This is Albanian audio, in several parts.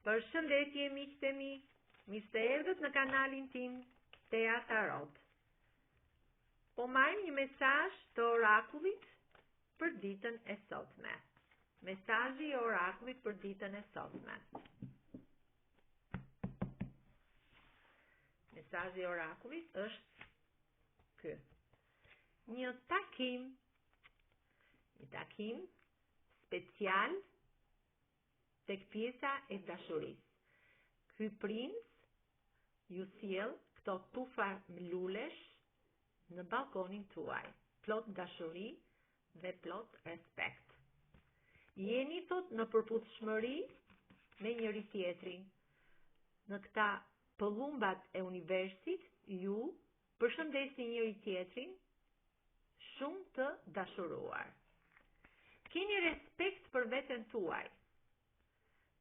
Përshëndetje miqtë e mi, mirë se erdhët në kanalin tim Tea Tarot. Po marrim një mesazh të orakullit për ditën e sotme. Mesazhi i orakullit për ditën e sotme. Mesazhi i orakullit është ky. Një takim special tek pjesa e dashurisë. Ky princ ju sjell këto tufa mlulesh në balkonin tuaj, plot dashuri dhe plot respekt. Jeni thot në përputhshmëri me njëri tjetrin. Në këta pëllumbat e universit, ju përshëndesni njëri tjetrin shumë të dashuruar. Keni respekt për veten tuaj.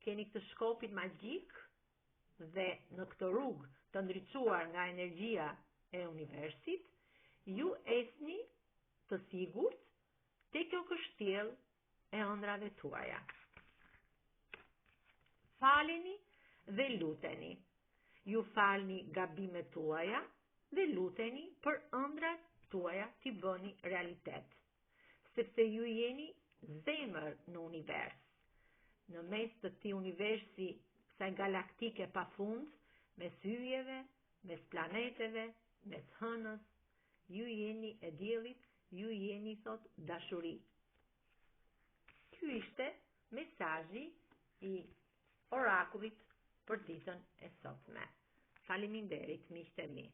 Keni këtë shkopin magjik dhe në këtë rrugë të ndriçuar nga energjia e universit, ju esni të sigurt te kjo kështjellë e ëndrave tuaja. Faleni dhe luteni. Ju falni gabimet tuaja dhe luteni për ëndrat tuaja t'i bëni realitet. Sepse ju jeni zemër në univers. Në mes të këtij universi, kësaj galaktike pafund, mes hyjeve, mes planeteve, mes hënës, ju jeni e diellit, ju jeni thot dashuri. Ky ishte mesazhi i orakullit për ditën e sotme. Faleminderit miqtë e mi.